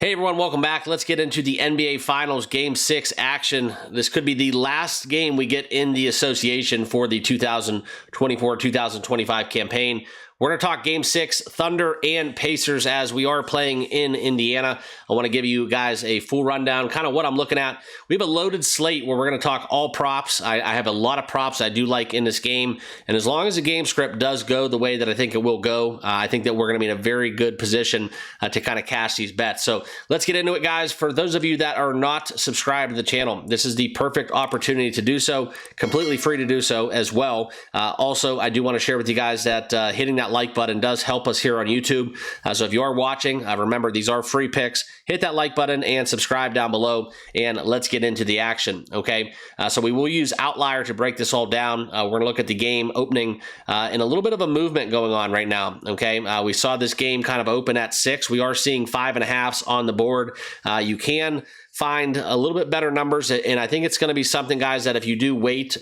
Hey everyone, welcome back. Let's get into the NBA Finals Game 6 action. This could be the last game we get in the association for the 2024-2025 campaign. We're going to talk Game 6, Thunder and Pacers, as we are playing in Indiana. I want to give you guys a full rundown, kind of what I'm looking at. We have a loaded slate where we're going to talk all props. I have a lot of props I do like in this game, and as long as the game script does go the way that I think it will go, I think that we're going to be in a very good position to kind of cash these bets. So let's get into it, guys. For those of you that are not subscribed to the channel, this is the perfect opportunity to do so, completely free to do so as well. Also, I do want to share with you guys that hitting that like button does help us here on YouTube. So if you are watching, remember these are free picks. Hit that like button and subscribe down below, and let's get into the action, okay? So we will use Outlier to break this all down. We're going to look at the game opening and a little bit of a movement going on right now, okay? We saw this game kind of open at 6. We are seeing 5.5s on the board. You can find a little bit better numbers, and I think it's going to be something, guys, that if you do wait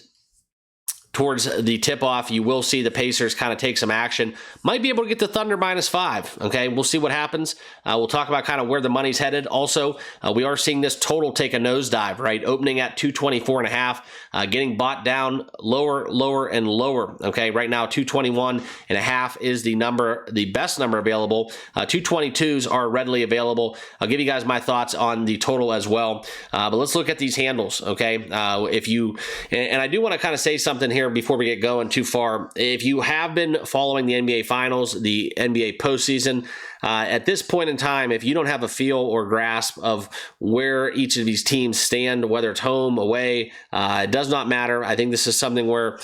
towards the tip-off, you will see the Pacers kind of take some action. Might be able to get the Thunder -5, okay? We'll see what happens. We'll talk about kind of where the money's headed. Also, we are seeing this total take a nosedive, right? Opening at 224.5, getting bought down lower, and lower, okay? Right now, 221.5 is the number, the best number available. 222s are readily available. I'll give you guys my thoughts on the total as well. But let's look at these handles, okay? If you, and I do want to kind of say something here before we get going too far. If you have been following the NBA Finals, the NBA postseason, at this point in time, if you don't have a feel or grasp of where each of these teams stand, whether it's home, away, it does not matter. I think this is something where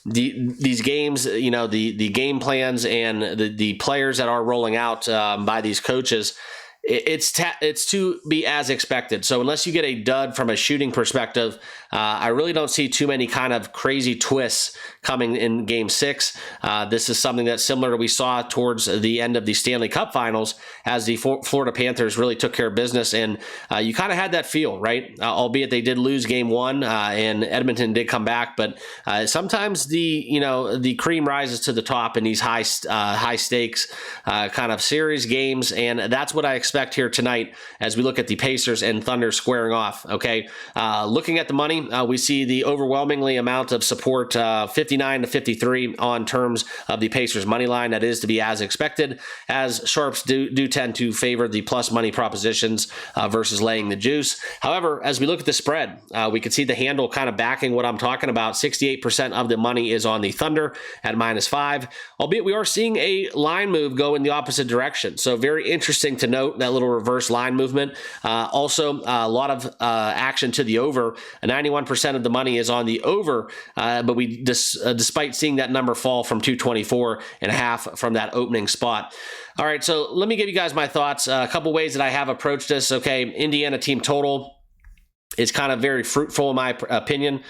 these games, you know, the game plans and the players that are rolling out by these coaches, it's to be as expected. So unless you get a dud from a shooting perspective, I really don't see too many kind of crazy twists coming in Game 6. This is something that's similar to we saw towards the end of the Stanley Cup Finals as the Florida Panthers really took care of business, and you kind of had that feel, right? Albeit they did lose Game 1 and Edmonton did come back, but sometimes the cream rises to the top in these high stakes kind of series games, and that's what I expect here tonight as we look at the Pacers and Thunder squaring off, okay? Looking at the money, we see the overwhelmingly amount of support, 59-53 on terms of the Pacers money line. That is to be as expected, as sharps do tend to favor the plus money propositions versus laying the juice. However, as we look at the spread, we can see the handle kind of backing what I'm talking about. 68% of the money is on the Thunder at -5, albeit we are seeing a line move go in the opposite direction. So very interesting to note that little reverse line movement. Also, a lot of action to the over. 91% of the money is on the over, but we despite seeing that number fall from 224.5 from that opening spot. All right, so let me give you guys my thoughts. A couple ways that I have approached this. Okay, Indiana team total is kind of very fruitful in my opinion.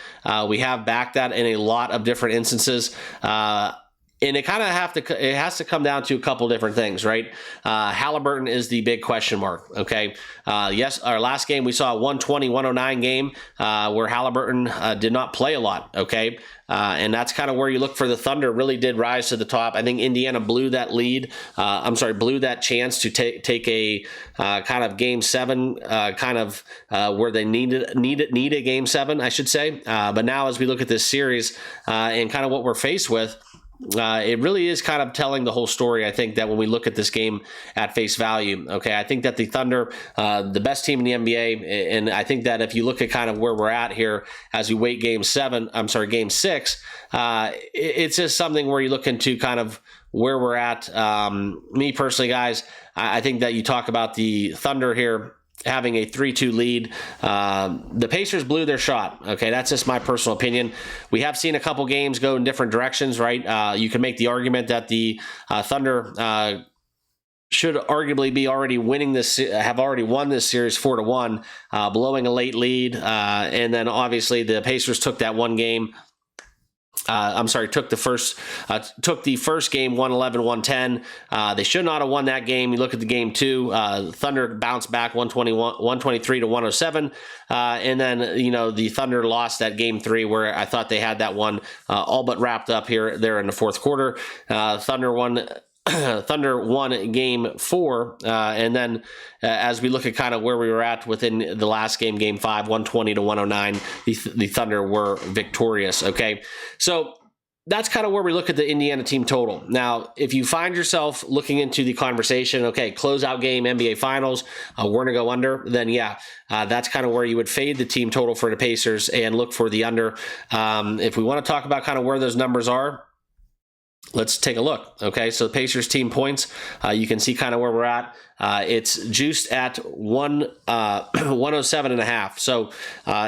We have backed that in a lot of different instances. And it kind of has to come down to a couple different things, right? Halliburton is the big question mark, okay? Yes, our last game, we saw a 120-109 game where Halliburton did not play a lot, okay? And that's kind of where you look for the Thunder really did rise to the top. I think Indiana blew that lead. Blew that chance to take a kind of Game 7, where they need a Game 7, I should say. But now as we look at this series and kind of what we're faced with, it really is kind of telling the whole story, I think, that when we look at this game at face value, okay, I think that the Thunder, the best team in the NBA, and I think that if you look at kind of where we're at here as we wait Game 6, it's just something where you look into kind of where we're at. Me personally, guys, I think that you talk about the Thunder here having a 3-2 lead. The Pacers blew their shot. Okay, that's just my personal opinion. We have seen a couple games go in different directions, right? You can make the argument that the Thunder should arguably be already winning this, have already won this series 4-1, blowing a late lead. And then obviously the Pacers took that one game. Took the first game 111-110. They should not have won that game. You look at the Game 2, Thunder bounced back 123-107. And then, the Thunder lost that Game 3 where I thought they had that one all but wrapped up there in the fourth quarter. Thunder won Thunder won game 4. And then as we look at kind of where we were at within the last game, game 5, 120 to 109, the Thunder were victorious. Okay. So that's kind of where we look at the Indiana team total. Now, if you find yourself looking into the conversation, okay, closeout game, NBA Finals, we're going to go under, then yeah, that's kind of where you would fade the team total for the Pacers and look for the under. If we want to talk about kind of where those numbers are, let's take a look. Okay, so the Pacers team points, you can see kind of where we're at. It's juiced at 107.5. So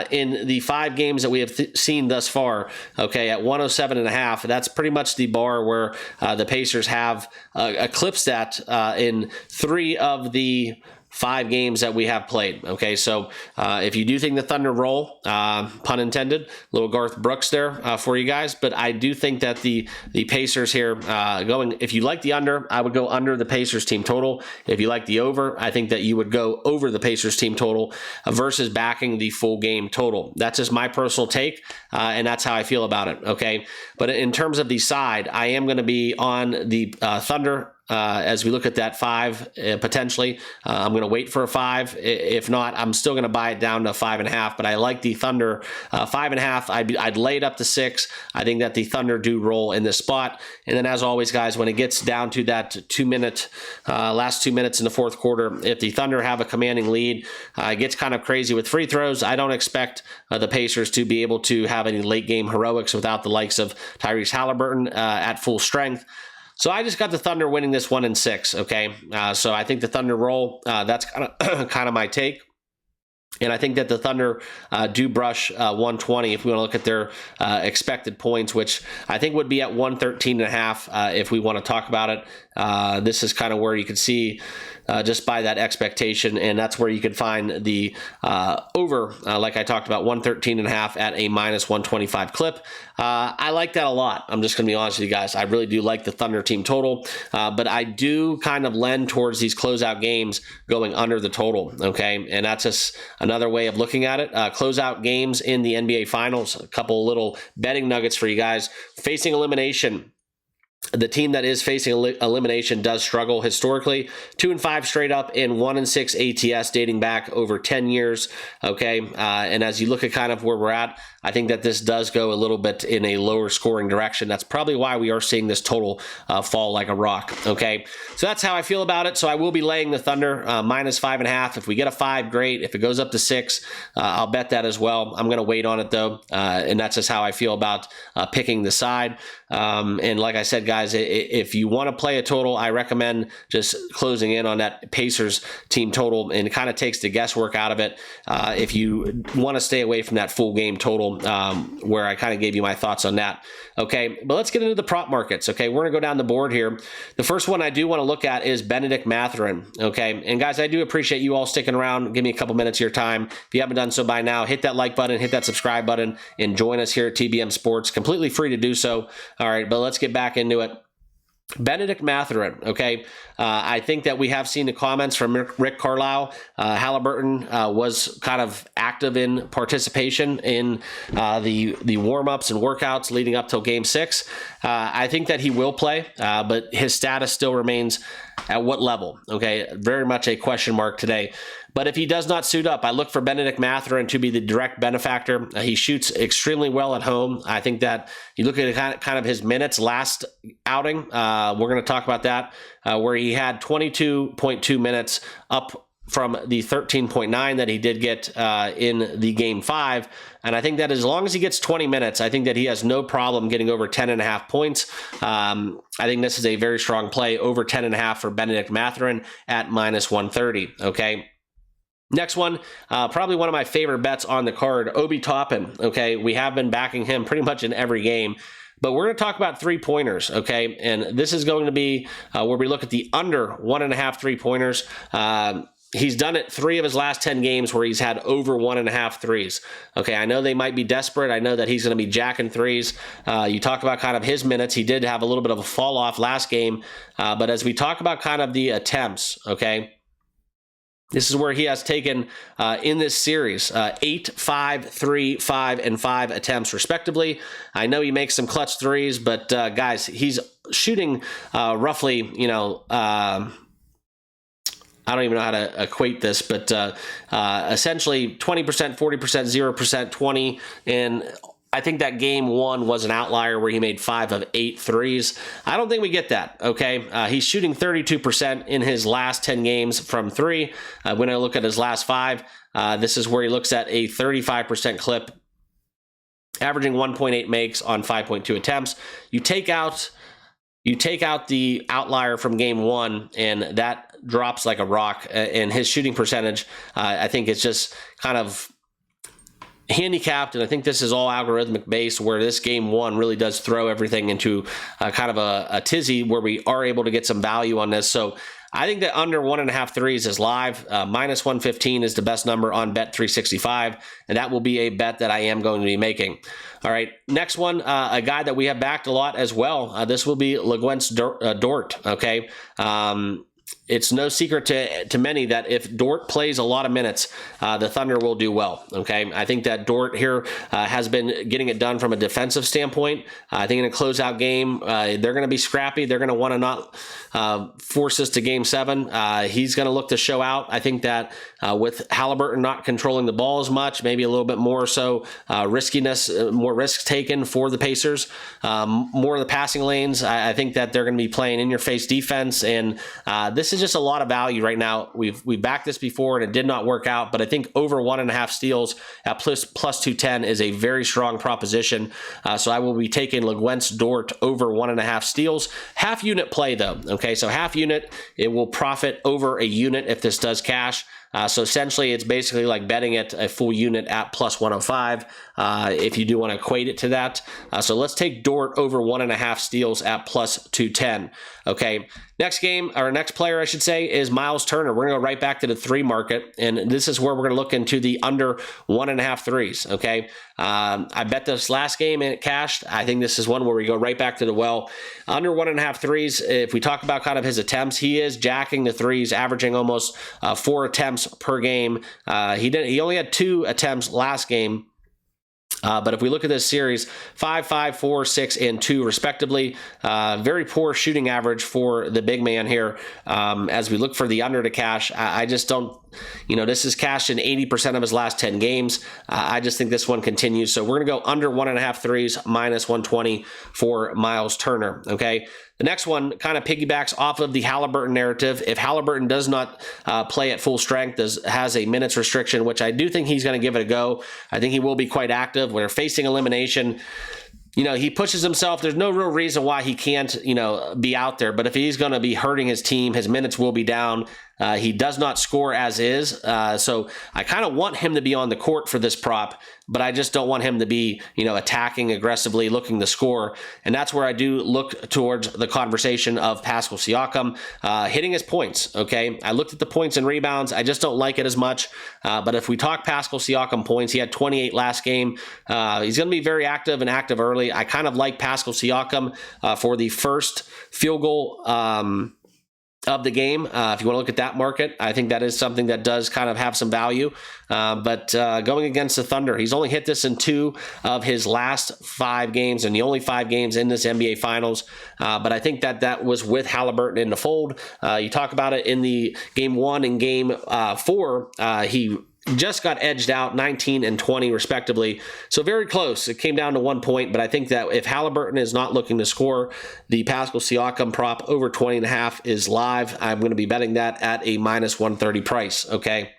in the 5 games that we have seen thus far, okay, at 107.5, that's pretty much the bar where the Pacers have eclipsed that in 3 of the 5 games that we have played. Okay, so if you do think the Thunder roll, pun intended, little Garth Brooks there for you guys, but I do think that the Pacers here if you like the under, I would go under the Pacers team total. If you like the over, I think that you would go over the Pacers team total versus backing the full game total. That's just my personal take, and that's how I feel about it. Okay, but in terms of the side, I am going to be on the Thunder. As we look at that 5, potentially, I'm going to wait for a 5. If not, I'm still going to buy it down to 5.5. But I like the Thunder 5.5. I'd lay it up to 6. I think that the Thunder do roll in this spot. And then, as always, guys, when it gets down to that 2-minute, last 2 minutes in the fourth quarter, if the Thunder have a commanding lead, it gets kind of crazy with free throws. I don't expect the Pacers to be able to have any late game heroics without the likes of Tyrese Halliburton at full strength. So I just got the Thunder winning this 1-6. Okay, so I think the Thunder roll. That's kind of my take. And I think that the Thunder do brush 120 if we want to look at their expected points, which I think would be at 113.5 if we want to talk about it. This is kind of where you can see just by that expectation, and that's where you can find the over, like I talked about, 113.5 at a minus 125 clip. I like that a lot. I'm just going to be honest with you guys. I really do like the Thunder team total, but I do kind of lend towards these closeout games going under the total, okay? And that's just another way of looking at it. Closeout games in the NBA Finals, a couple little betting nuggets for you guys. Facing elimination. The team that is facing elimination does struggle historically. 2-5 straight up and 1-6 ATS dating back over 10 years. Okay. And as you look at kind of where we're at, I think that this does go a little bit in a lower scoring direction. That's probably why we are seeing this total fall like a rock. Okay. So that's how I feel about it. So I will be laying the Thunder minus 5.5. If we get a 5, great. If it goes up to 6, I'll bet that as well. I'm going to wait on it though. And that's just how I feel about picking the side. And like I said, guys, if you want to play a total, I recommend just closing in on that Pacers team total, and it kind of takes the guesswork out of it. If you want to stay away from that full game total, where I kind of gave you my thoughts on that. Okay, but let's get into the prop markets. Okay, we're gonna go down the board here. The first one I do want to look at is Bennedict Mathurin. Okay, and guys, I do appreciate you all sticking around. Give me a couple minutes of your time. If you haven't done so by now, hit that like button, hit that subscribe button, and join us here at TBM Sports. Completely free to do so. All right, but let's get back into it. Bennedict Mathurin, okay. I think that we have seen the comments from Rick Carlisle. Halliburton was kind of active in participation in the warm-ups and workouts leading up till Game 6. I think that he will play, but his status still remains at what level? Okay, very much a question mark today. But if he does not suit up, I look for Bennedict Mathurin to be the direct benefactor. He shoots extremely well at home. I think that you look at kind of his minutes last outing. We're going to talk about that, where he had 22.2 minutes up from the 13.9 that he did get in the Game 5. And I think that as long as he gets 20 minutes, I think that he has no problem getting over 10.5 points. I think this is a very strong play, over 10.5 for Bennedict Mathurin at minus 130, okay? Next one, probably one of my favorite bets on the card, Obi Toppin. Okay, we have been backing him pretty much in every game, but we're going to talk about 3-pointers. Okay, and this is going to be where we look at the under 1.5 3-pointers. He's done it 3 of his last 10 games where he's had over 1.5 threes. Okay, I know they might be desperate. I know that he's going to be jacking threes. You talk about kind of his minutes. He did have a little bit of a fall off last game, but as we talk about kind of the attempts, okay, this is where he has taken in this series 8, 5, 3, 5, and 5 attempts respectively. I know he makes some clutch threes, but guys, he's shooting roughly, I don't even know how to equate this, but essentially 20%, 40%, 0%, 20%, and I think that game one was an outlier where he made 5 of 8 threes. I don't think we get that, okay? He's shooting 32% in his last 10 games from 3. When I look at his last 5, this is where he looks at a 35% clip, averaging 1.8 makes on 5.2 attempts. You take out the outlier from game 1, and that drops like a rock. And his shooting percentage, I think it's just kind of handicapped, and I think this is all algorithmic based, where this game 1 really does throw everything into kind of a tizzy where we are able to get some value on this. So I think that under 1.5 threes is live. Minus 115 is the best number on Bet365, and that will be a bet that I am going to be making. All right, next one, a guy that we have backed a lot as well. This will be LeGuent's Dort, okay? It's no secret to many that if Dort plays a lot of minutes, the Thunder will do well, okay? I think that Dort here has been getting it done from a defensive standpoint. I think in a closeout game, they're going to be scrappy. They're going to want to not force us to game 7. He's going to look to show out. I think that with Halliburton not controlling the ball as much, maybe a little bit more so riskiness, more risks taken for the Pacers, more of the passing lanes. I think that they're going to be playing in-your-face defense, and this is just a lot of value right now. We've backed this before, and it did not work out, but I think over 1.5 steals at plus 210 is a very strong proposition. So I will be taking LeGuent's Dort over 1.5 steals. Half unit play, though. Okay, so half unit, it will profit over a unit if this does cash. So essentially, it's basically like betting it a full unit at plus 105 if you do want to equate it to that. So let's take Dort over 1.5 steals at plus 210. Okay, next game, or next player, I should say, is Miles Turner. We're going to go right back to the 3 market, and this is where we're going to look into the under 1.5 threes. Okay, I bet this last game and it cashed. I think this is one where we go right back to the well. Under 1.5 threes, if we talk about kind of his attempts, he is jacking the threes, averaging almost 4 attempts per game. He only had 2 attempts last game. But if we look at this series, 5, 5, 4, 6, and 2 respectively, very poor shooting average for the big man here. As we look for the under to cash, I just don't, this is cashed in 80% of his last 10 games. I just think this one continues. So we're going to go under 1.5 threes, minus 120 for Miles Turner. Okay. The next one kind of piggybacks off of the Halliburton narrative. If Halliburton does not play at full strength, has a minutes restriction, which I do think he's going to give it a go. I think he will be quite active. When they're facing elimination, he pushes himself. There's no real reason why he can't, be out there. But if he's going to be hurting his team, his minutes will be down. He does not score as is. So I kind of want him to be on the court for this prop, but I just don't want him to be, attacking aggressively, looking to score. And that's where I do look towards the conversation of Pascal Siakam hitting his points. Okay. I looked at the points and rebounds. I just don't like it as much. But if we talk Pascal Siakam points, he had 28 last game. He's going to be very active and active early. I kind of like Pascal Siakam for the first field goal of the game. If you want to look at that market, I think that is something that does kind of have some value. But going against the Thunder, he's only hit this in 2 of his last 5 games, and the only 5 games in this NBA Finals. But I think that was with Halliburton in the fold. You talk about it in the game 1 and game 4. He just got edged out 19 and 20 respectively. So very close. It came down to 1 point, but I think that if Halliburton is not looking to score, the Pascal Siakam prop over 20.5 is live. I'm going to be betting that at a minus 130 price. Okay.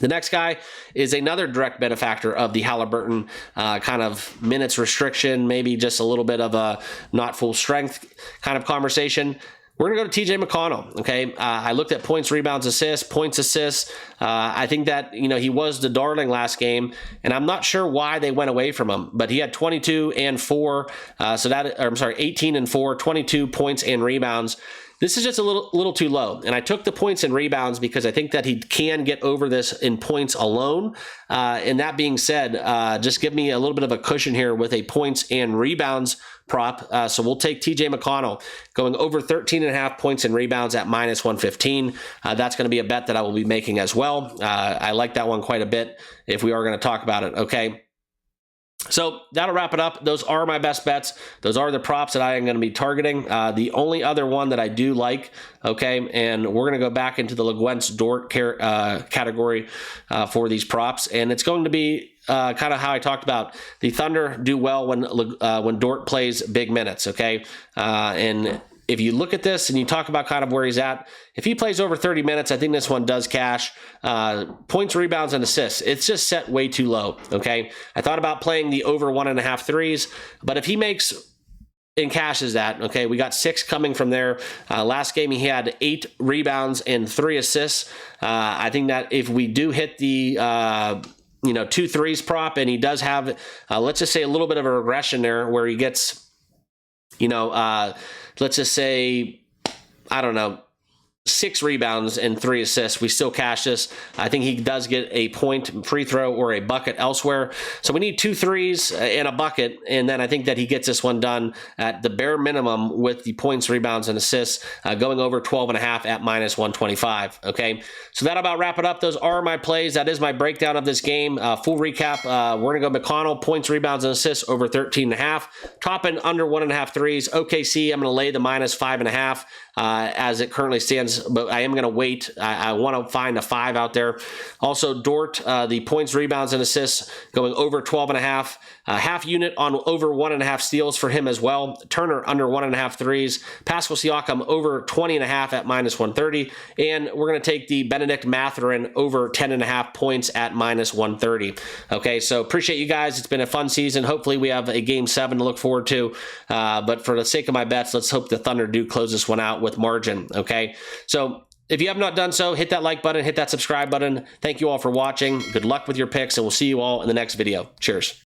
The next guy is another direct benefactor of the Halliburton kind of minutes restriction, maybe just a little bit of a not full strength kind of conversation. We're going to go to TJ McConnell, okay? I looked at points, rebounds, assists, points, assists. I think that, he was the darling last game, and I'm not sure why they went away from him, but he had 22 and 4, 18 and 4, 22 points and rebounds. This is just a little too low. And I took the points and rebounds because I think that he can get over this in points alone. And that being said, just give me a little bit of a cushion here with a points and rebounds prop. So we'll take TJ McConnell going over 13.5 points and rebounds at minus 115. That's going to be a bet that I will be making as well. I like that one quite a bit if we are going to talk about it. Okay. So that'll wrap it up. Those are my best bets. Those are the props that I am going to be targeting. The only other one that I do like, okay, and we're going to go back into the Legwentz Dort category for these props, and it's going to be kind of how I talked about. The Thunder do well when Dort plays big minutes, okay, and if you look at this and you talk about kind of where he's at, if he plays over 30 minutes, I think this one does cash. Points, rebounds, and assists, it's just set way too low, okay? I thought about playing the over 1.5 threes, but if he makes and cashes that, okay, we got 6 coming from there. Last game, he had 8 rebounds and 3 assists. I think that if we do hit the 2 threes prop, and he does have, let's just say, a little bit of a regression there where he gets, let's just say, I don't know, 6 rebounds and 3 assists, we still cash this. I think he does get a point, free throw, or a bucket elsewhere. So we need 2 threes and a bucket, and then I think that he gets this one done at the bare minimum with the points, rebounds, and assists, going over 12.5 at -125. Okay, so that'll about wrap it up. Those are my plays. That is my breakdown of this game. Full recap: we're gonna go McConnell, points, rebounds, and assists over 13.5. Top and under 1.5 threes. OKC, I'm gonna lay the -5.5. As it currently stands, but I am going to wait. I want to find a 5 out there. Also, Dort, the points, rebounds, and assists going over 12.5. Half unit on over 1.5 steals for him as well. Turner under 1.5 threes. Pascal Siakam over 20.5 at -130. And we're going to take the Benedict Mathurin over 10.5 points at -130. Okay, so appreciate you guys. It's been a fun season. Hopefully we have a Game 7 to look forward to. But for the sake of my bets, let's hope the Thunder do close this one out with margin. Okay, so if you have not done so, hit that like button, hit that subscribe button. Thank you all for watching. Good luck with your picks, and we'll see you all in the next video. Cheers.